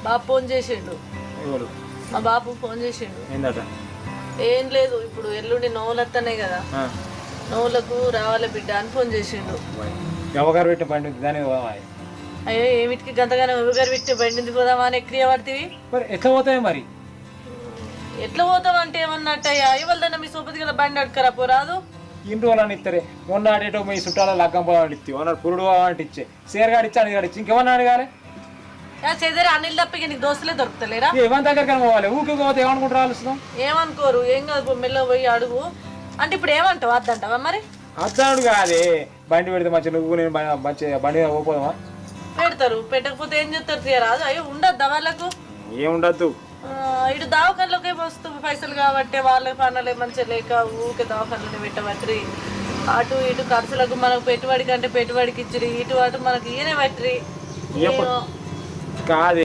బాబు phone చేసిండు. ఎవరు? మా బాబు ఫోన్ చేసిండు. ఏందట? ఏం లేదు, ఇప్పుడు ఎల్లుండి నోవులు వస్తున్నాయి కదా, నోవులకు రావాలి బిడ్డ అని ఫోన్ చేసిండు. ఎవగారు పెట్టిన బండి దాని అయ్యో ఏమిటికి గంతగానే ఎవగారు పెట్టి బండి పోదామా అని ఎక్కియ పడుతుంది. మరి ఎట్లా పోతాయి మరి? ఎట్లా పోతావు అంటే ఏమన్నట్టయ్యా, ఇవాళ మీ సూపతి గల బండి అడకరా పోరాదు. ఇన్ని రోజులని ఇస్తారే, మొన్న ఆడేటో మీ చుట్టాల లగ్గం పోవాలంటే ఇచ్చి అన్నాడు, పురుడు పోవాలంటే ఇచ్చే, సేరగాడు ఇచ్చి అని ఇచ్చి ఇంకేమన్నా అడగాలి? చెదరి అనిల్ తప్ప నీకు దోస్తులే దొరుకుతలేరా? ఏమని దగ్గరికి పోవాలి, ఊరికి పోతే ఏమనుకుంటారు ఆలోచన? ఏమనుకోరు, ఏం కాదు, మెల్ల పోయి అడుగు. అంటే ఇప్పుడు ఏమంటావు, వద్దంటావా? మరి అద్దాడు కాదే, బండి పెడితే మంచిగా నువ్వు నేను మంచిగా బండి మీద పోదామా? పెడతారు, పెట్టకపోతే ఏం చెప్తారు తీయరాదు. అయ్యో ఉండద్దా వాళ్ళకు? ఏముండద్దు, ఇటు దవాఖానలోకే వస్తూ పైసలు కాబట్టి వాళ్ళ పనులే మంచిగా లేక ఊకే దవాఖానలోనే పెట్టబట్టి అటు ఇటు ఖర్చులకు మనకు పెట్టుబడి కంటే పెట్టుబడికి ఇచ్చిరి, ఇటు అటు మనకి ఈయనే పట్టి కాదే.